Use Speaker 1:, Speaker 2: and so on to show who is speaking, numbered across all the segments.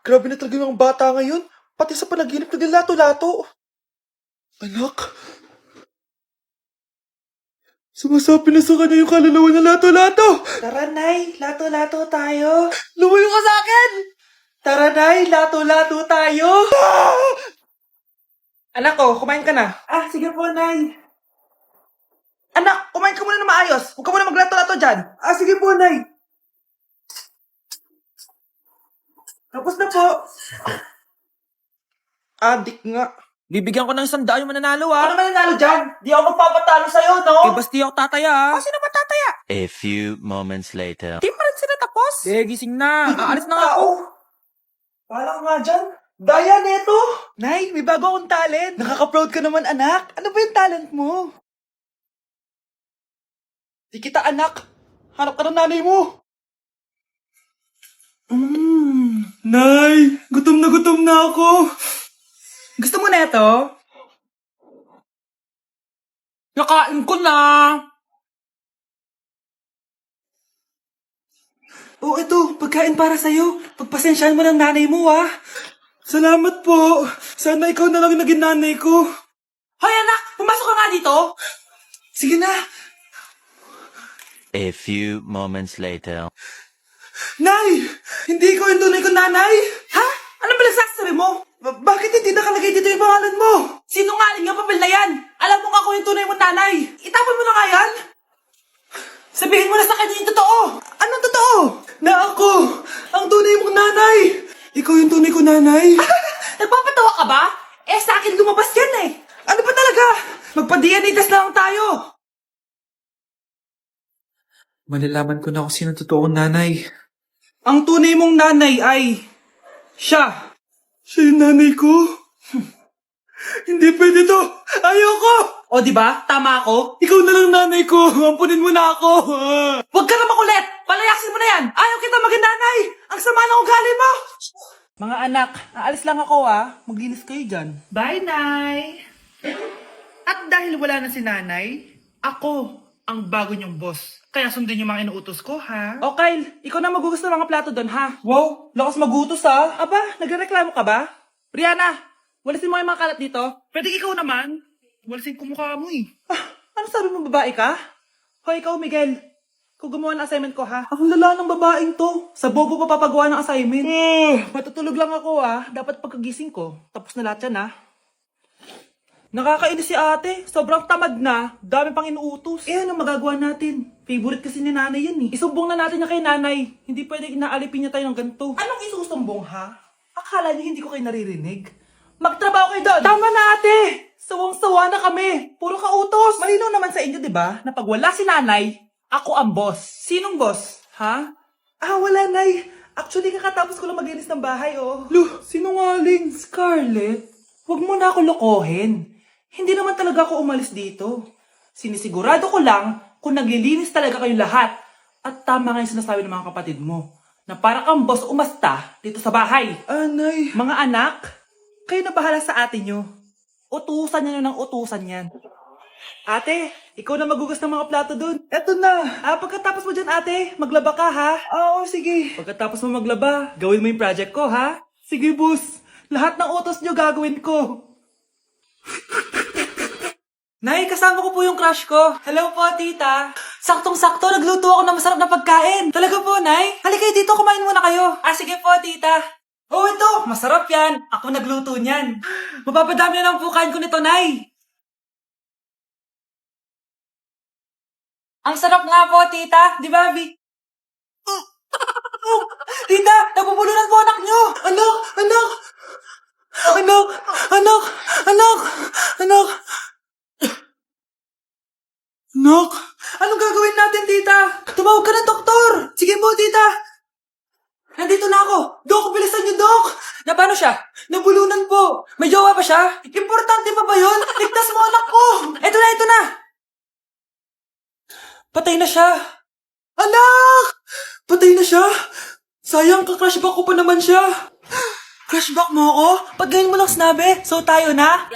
Speaker 1: Grabe na talaga yung mga bata ngayon. Pati sa panaginip naglalato-lato. Anak. Sumasapi na sa kanya yung kaluluwa na lato-lato. Tara, Nay. Lato-lato tayo. Lumayo ka sa akin! Tara, Nay. Lato-lato tayo. Anak ko, kumain ka na. Sige po, Nay. Anak, kumain ka muna na maayos. Huwag ka muna maglato-lato dyan. Sige po, Nay. Tapos na po. Adik nga.
Speaker 2: Bibigyan ko ng 100 yung mananalo,
Speaker 1: Ano mananalo dyan? Di ako magpapatalo sa'yo, no?
Speaker 2: basti ako tataya,
Speaker 1: Sino ba tataya?
Speaker 3: A few moments later.
Speaker 1: Di pa rin sila tapos?
Speaker 2: gising na. Aalis na nga ako.
Speaker 1: Pala nga dyan. Daya neto. Nay, may bago akong talent. Nakaka-proud ka naman, anak. Ano ba yung talent mo? Di kita, anak. Hanap ka ng nanay mo. Nay, gutom na ako. Gusto mo na ito?
Speaker 2: Nakain ko na.
Speaker 1: Ito, pagkain para sa'yo. Pagpasensyahan mo ng nanay mo, Salamat po. Sana ikaw na lang yung naging nanay ko.
Speaker 2: Hoy anak, pumasok ka nga dito.
Speaker 1: Sige na.
Speaker 3: A few moments later.
Speaker 1: Nay! Hindi ko yung tunay kong nanay!
Speaker 2: Ha? Ano ba nagsasabi mo?
Speaker 1: Bakit hindi nakalagay dito yung pangalan mo?
Speaker 2: Sinungaling ang papel na yan. Alam mo nga ako yung tunay mong nanay. Itapon mo na nga yan. Sabihin mo na sa kanya yung totoo.
Speaker 1: Anong totoo? Na ako! Ang tunay mong nanay! Ikaw yung tunay ko nanay?
Speaker 2: Nagpapatawa ka ba? Sa akin lumabas yan
Speaker 1: Ano ba talaga? Magpa-DNA test na lang tayo! Malalaman ko na kung sino totoong nanay. Ang tunay mong nanay ay... siya! Siya yung nanay ko? Hindi pwede to! Ayoko!
Speaker 2: O diba? Tama ako?
Speaker 1: Ikaw na lang nanay ko! Ampunin mo na ako!
Speaker 2: Huwag ka na makulit! Palayasin mo na yan! Ayaw kita maging nanay! Ang sama ng ugali mo!
Speaker 1: Mga anak, aalis lang ako Maglinis kayo dyan. Bye, Nay! At dahil wala na si Nanay, ako ang bago niyong boss. Kaya sundin yung mga inuutos ko, ha?
Speaker 2: O Kyle, ikaw na magugas ng mga plato doon ha?
Speaker 1: Wow, lakas magutos, ha?
Speaker 2: Aba, nagrereklamo ka ba? Brianna, walisin mo yung mga kalat dito.
Speaker 1: Pwede ikaw naman. Walasin ko mukha mo,
Speaker 2: Ano sabi mo, babae ka? Hoy, ikaw Miguel, kung gumawa ng assignment ko ha?
Speaker 1: Ang lala ng babaeng to.
Speaker 2: Sa bobo pa papagawa ng assignment. Matutulog lang ako dapat pagkagising ko, tapos na lahat yan Nakakainis si ate, sobrang tamad na, dami pang inuutos. Ano magagawa natin? Favorite kasi ni nanay yan Isumbong na natin niya kay nanay, hindi pwede inaalipin niya tayo ng ganito. Anong isusumbong ha? Akala niyo hindi ko kayo naririnig? Magtrabaho kayo doon! Tama na ate! Sawang-sawa na kami! Puro ka utos! Malinaw naman sa inyo, di ba? Na pag wala si nanay, ako ang boss. Sinong boss? Ha? Wala nay. Actually, kakatapos ko lang maglinis ng bahay, Sinungaling, Scarlett. Huwag mo na ako lokohin. Hindi naman talaga ako umalis dito. Sinisigurado ko lang kung naglilinis talaga kayong lahat. At tama nga yung sinasabi ng mga kapatid mo. Na para kang boss umasta dito sa bahay.
Speaker 1: Nay.
Speaker 2: Mga anak, kayo na bahala sa ate nyo. Utusan nyo ng utusan yan. Ate, ikaw na magugas ng mga plato dun.
Speaker 1: Eto na.
Speaker 2: Pagkatapos mo dyan ate, maglaba ka ha.
Speaker 1: Oo, sige.
Speaker 2: Pagkatapos mo maglaba, gawin mo yung project ko ha. Sige boss, lahat ng utos nyo gagawin ko. Nay, kasama ko po yung crush ko. Hello po, tita. Saktong-sakto, nagluto ako ng masarap na pagkain. Talaga po, Nay? Halika dito, kumain muna kayo. Sige po, tita. Ito, masarap yan. Ako nagluto niyan. Mapapadami na lang po kain ko nito, Nay. Ang sarap nga po, tita. Di ba, Vi? Tita, nabubulunan po anak nyo. Anak! Nok! Anong gagawin natin, tita? Tumawag ka ng doktor! Sige po, tita! Nandito na ako! Dok, bilisan niyo, Dok! Na paano siya? Nabulunan po! May jowa pa siya? Importante pa ba yun? Ligtas mo anak ko! Ito na! Patay na siya! Anak! Patay na siya? Sayang, ka-crushback ko pa naman siya! Crushback mo ako? Pag ganyan mo lang sinabi, so tayo na?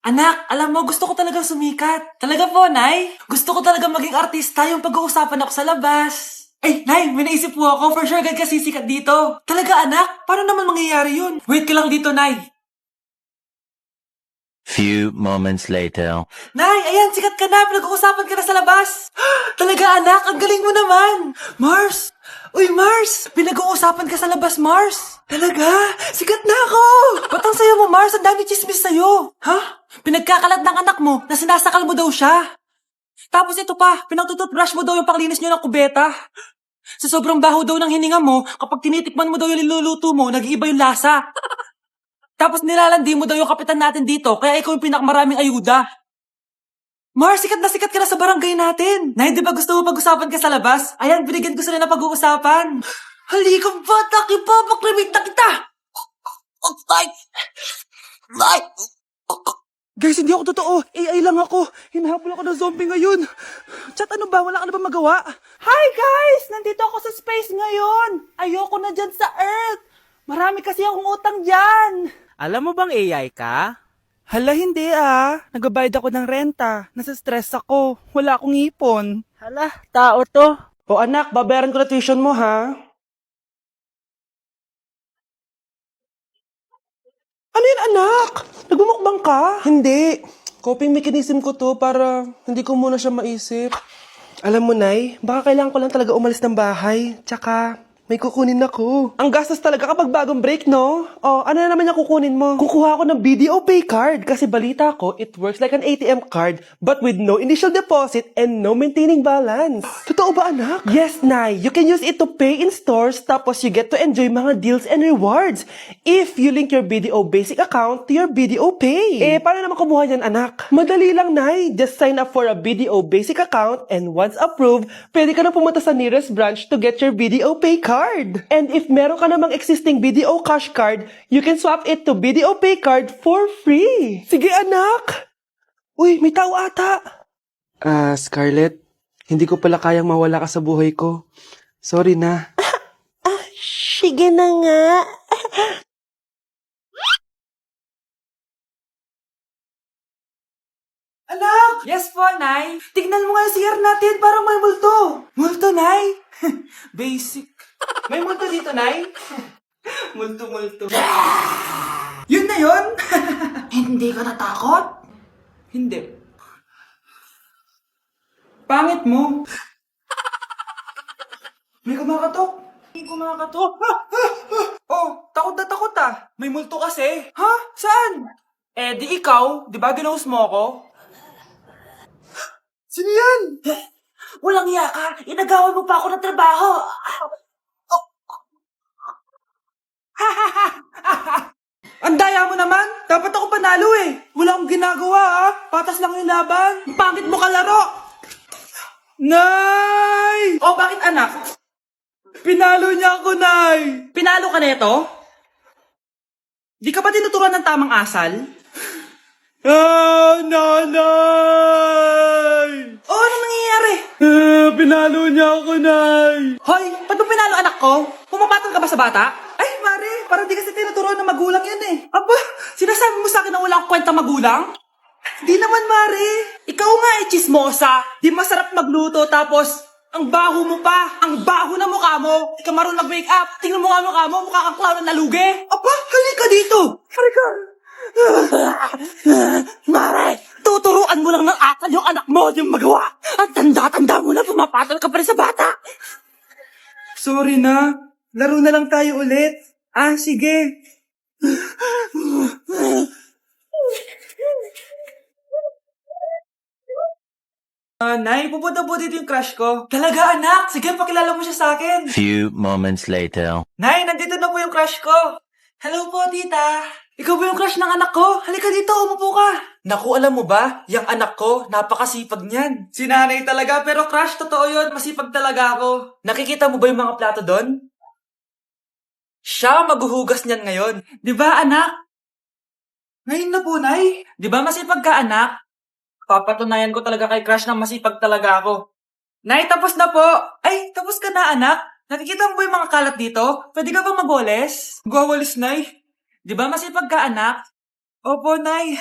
Speaker 2: Anak, alam mo, gusto ko talagang sumikat. Talaga po, Nay? Gusto ko talagang maging artista yung pag-uusapan ako sa labas. Ay, Nay, may naisip po ako. For sure, agad ka sisikat dito. Talaga, anak? Paano naman mangyayari yun? Wait ka lang dito, Nay.
Speaker 3: Few moments later.
Speaker 2: Nay, ayan, sikat ka na. Pinag-uusapan ka na sa labas. Talaga, anak? Ang galing mo naman. Mars! Uy, Mars! Pinag-uusapan ka sa labas, Mars. Talaga? Sikat na ako! Ba't ang sayo mo, Mars? Ang dami chismis sa'yo. Ha? Pinagkakalat ng anak mo na sinasakal mo daw siya. Tapos ito pa, pinagtututbrush mo daw yung panglinis nyo ng kubeta. Sa sobrang baho daw ng hininga mo, kapag tinitikman mo daw yung niluluto mo, nag-iiba yung lasa. Tapos nilalandi mo daw yung kapitan natin dito, kaya ikaw yung pinakamaraming ayuda. Mars, sikat ka na sa barangay natin. Nay, di ba gusto mo pag-usapan ka sa labas? Ayan, binigyan ko sila na pag-uusapan. Halikang bata, ipapakrimit na kita! Guys, hindi ako totoo. AI lang ako. Hinahabol ako ng zombie ngayon. Chat, ano ba? Wala ka na ba magawa? Hi guys! Nandito ako sa space ngayon. Ayoko na dyan sa Earth. Marami kasi akong utang dyan.
Speaker 4: Alam mo bang AI ka?
Speaker 2: Hala, hindi ah. Nagbabayad ako ng renta. Nasa-stress ako. Wala akong ipon.
Speaker 4: Hala, tao to.
Speaker 2: O anak, babayaran ko na tuition mo ha. Ano yan anak? Nagmumukbang ka? Hindi. Coping mechanism ko to para hindi ko muna siya maisip. Alam mo, Nay, baka kailangan ko lang talaga umalis ng bahay. Tsaka, may kukunin ako. Ang gastos talaga kapag bagong break, no? O, ano na naman yung kukunin mo? Kukuha ako ng BDO Pay card kasi balita ko, it works like an ATM card but with no initial deposit and no maintaining balance. Totoo ba, anak? Yes, Nay. You can use it to pay in stores tapos you get to enjoy mga deals and rewards if you link your BDO Basic account to your BDO Pay. Eh, paano naman kumuha yan, anak? Madali lang, Nay. Just sign up for a BDO Basic account and once approved, pwede ka na pumunta sa nearest branch to get your BDO Pay card. And if meron ka namang existing BDO Cash card, you can swap it to BDO Pay card for free. Sige, anak. Uy, may tao ata. Scarlett, hindi ko pala kayang mawala ka sa buhay ko. Sorry na. Sige na nga. Anak! Yes po, Nay. Tignan mo nga yung CR natin, parang may multo. Multo, Nay? Basic. May multo dito, Nay? Multo. Yun na yun? Hindi ka natakot? Hindi. Pangit mo. May kumakatok. Oh, takot na takot ah. May multo kasi. Ha? Saan? Eh, di ikaw. Di ba ginose mo ako? Sino yan? Walang iya ka. Inagawan mo pa ako ng trabaho. Ang daya mo naman. Dapat ako panalo eh. Wala akong ginagawa ah. Patas lang yung laban. Pangit mo kalaro. Nay! Oh, bakit anak? Pinalo niya ako, Nay. Pinalo ka neto? Di ka ba tinuturuan ng tamang asal? Nanay! Oh, ano nangyayari? Pinalo niya ako, Nay. Hoy, ba't mo pinalo anak ko? Pumapatol ka ba sa bata? Ay, Mare, parang di kasi tinuturuan ng magulang yan eh. Aba, sinasabi mo sa akin na wala akong kwenta magulang? Di naman, Mare. Ikaw nga eh, chismosa. Di masarap magluto tapos ang baho mo pa. Ang baho na mukha mo. Di ka marunong mag-makeup. Tingnan mo nga mukha mo. Mukha kang clown na nalugi. Aba, halika dito. Halika. Mare, tuturuan mo lang ng akal yung anak mo yung magawa. At tanda-tanda mo na pumapatol ka pa rin sa bata. Sorry na. Laro na lang tayo ulit. Ah, sige. Nay, pupunta po dito yung crush ko. Talaga, anak? Sige, pakilala mo siya sa akin.
Speaker 3: Few moments later.
Speaker 2: Nay, nandito na po yung crush ko. Hello po, tita. Ikaw ba yung crush ng anak ko? Halika dito, umupo ka. Naku, alam mo ba? Yung anak ko, napakasipag niyan. Si nanay talaga, pero crush, totoo yun. Masipag talaga ako. Nakikita mo ba yung mga plato doon? Siya maghuhugas niyan ngayon. Di ba, anak? Ngayon na po, Nay. Di ba masipag ka, anak? Papatunayan ko talaga kay crush na masipag talaga ako. Nay, tapos na po. Ay, tapos ka na, anak. Nakikita mo ba yung mga kalat dito? Pwede ka bang magwalis? Magwawalis, Nay. Di ba masipag ka, anak? Opo, Nay.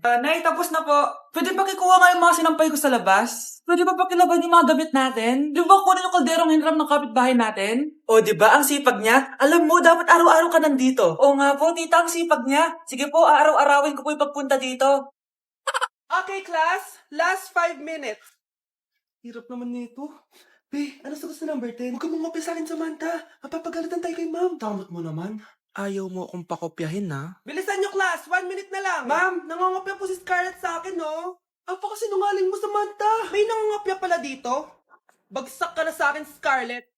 Speaker 2: Nay, tapos na po. Pwede ba kikuha nga yung mga sinampay ko sa labas? Pwede ba pakilaban yung mga gamit natin? Di ba kunin yung kalderong hinram ng kapitbahay natin? O, di ba? Ang sipag niya. Alam mo, dapat araw-araw ka nandito. O nga po, tita, ang sipag niya. Sige po, araw-arawin ko po yung pagpunta dito. Okay, class. Last 5 minutes. Hirap naman nito. Be, ano sagot sa number 10? Huwag ka mong sa akin, Samantha. Mapapagalitan tayo kay ma'am. Tamot mo naman.
Speaker 5: Ayaw mo akong pakopyahin, ha?
Speaker 2: Bilisan nyo, class. 1 minute na lang. Ma'am, nangangopya po si Scarlett sa akin, no? Apakasinungaling mo, Samantha. May nangangopya pala dito. Bagsak ka na sa akin, Scarlett.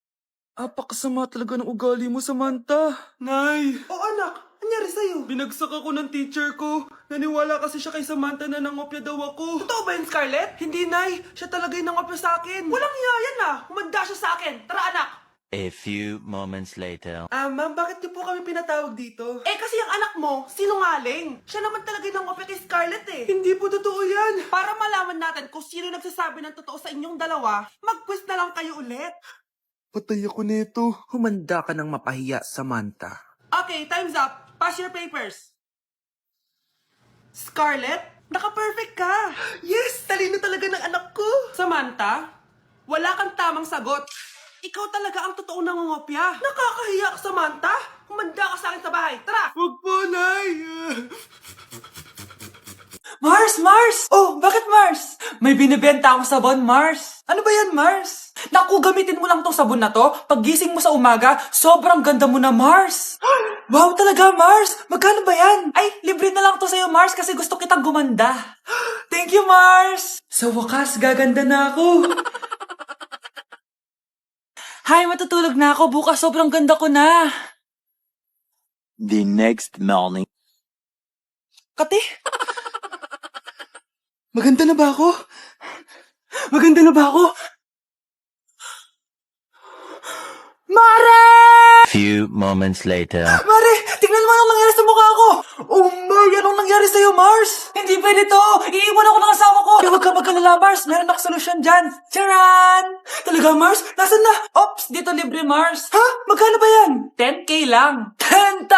Speaker 5: Apakasama talaga ng ugali mo, Samantha.
Speaker 2: Nay. O anak, anyari sa'yo?
Speaker 5: Binagsak ako ng teacher ko. Naniwala kasi siya kay Samantha na nangopya daw ako.
Speaker 2: Totoo ba yun, Scarlett?
Speaker 5: Hindi, Nay. Siya talaga yung nangopya sa akin.
Speaker 2: Walang iya yan ah. Humanda siya sa akin. Tara, anak.
Speaker 3: A few moments later.
Speaker 5: Ma'am, bakit niyo po kami pinatawag dito?
Speaker 2: Eh kasi ang anak mo, sinungaling. Siya naman talaga yung nangopya kay Scarlett eh.
Speaker 5: Hindi po totoo yan.
Speaker 2: Para malaman natin kung sino nagsasabi ng totoo sa inyong dalawa, mag-quiz na lang kayo ulit.
Speaker 5: Patay ako nito. Humanda ka ng mapahiya, Samantha.
Speaker 2: Okay, time's up. Pass your papers. Scarlett, naka-perfect ka.
Speaker 5: Yes! Talino talaga ng anak ko.
Speaker 2: Samantha, wala kang tamang sagot. Ikaw talaga ang totoong nangungopya. Nakakahiya ka, Samantha. Humanda ka sa akin sa bahay. Tara!
Speaker 5: Huwag po, Nay.
Speaker 2: Mars! Oh, bakit Mars? May binibenta akong sabon, Mars. Ano ba yan, Mars? Naku, gamitin mo lang tong sabon na to. Paggising mo sa umaga, sobrang ganda mo na, Mars. Wow, talaga, Mars. Magkano ba yan? Ay, libre na lang to sa'yo, Mars, kasi gusto kitang gumanda. Thank you, Mars. Sa wakas, gaganda na ako. Hay, matutulog na ako. Bukas sobrang ganda ko na.
Speaker 3: The next morning.
Speaker 2: Kati?
Speaker 5: Maganda na ba ako?
Speaker 2: Maganda na ba ako? Mare!
Speaker 3: Few moments later.
Speaker 2: Mare! Tingnan mo anong nangyari sa mukha ko! Oh, Mar! Anong nangyari sa'yo, Mars? Hindi pwede to! Iiwan ako ng asawa ko! Huwag ka magkalala, Mars! Meron ako solusyon dyan! Charan! Talaga, Mars? Nasaan na? Ops! Dito libre, Mars! Ha? Magkano ba yan? 10K lang! 10,000!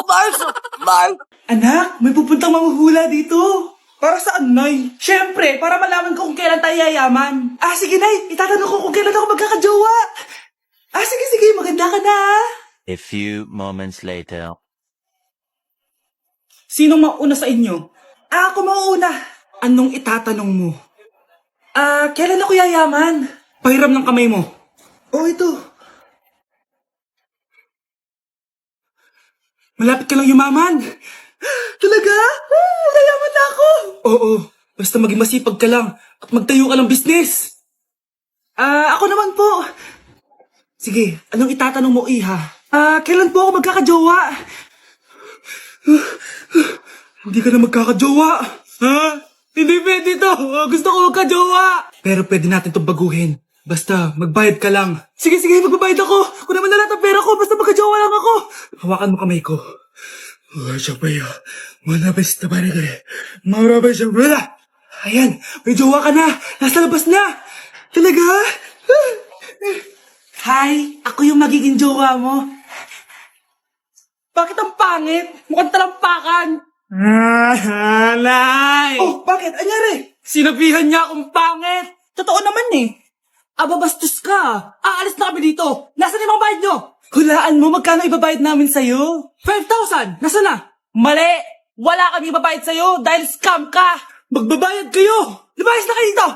Speaker 2: Mars! Mars! Anak, may pupuntang manghuhula dito! Para saan, Nay? Siyempre, para malaman ko kung kailan tayo yayaman. Sige, Nay. Itatanong ko kung kailan ako magkakajowa. Sige. Maganda ka na,
Speaker 3: A few moments later.
Speaker 2: Sinong mauna sa inyo? Ako mauna. Anong itatanong mo? Kailan ako yayaman? Pahiram ng kamay mo. Oh, ito. Malapit ka lang yumaman. Talaga? Yayaman na ako. Oo, basta maging masipag ka lang at magtayo ka ng business. Ako naman po. Sige, anong itatanong mo, Iha? Kailan po ako magkakajowa? Hindi ka na magkakajowa. Ha? Hindi pwede to. Gusto ko magkajowa. Pero pwede natin itong baguhin. Basta, magbayad ka lang. Sige, magbabayad ako. Kung naman na lahat ang pera ko, basta magkajowa lang ako. Hawakan mo kamay ko. Ayan, may jowa ka na. Nasa labas na. Talaga? Hi, ako yung magiging jowa mo. Bakit ang pangit? Mukhang talampakan. Nay! Oh, bakit? Anyari? Sinabihan niya akong pangit. Totoo naman eh. Bastos ka. Aalis na kami dito. Nasaan yung mga bayad nyo? Hulaan mo magkano ibabayad namin sa'yo? 5,000! Nasaan na? Mali! Wala kami ibabayad sa'yo dahil scam ka! Magbabayad kayo! Lumayas na kayo dito!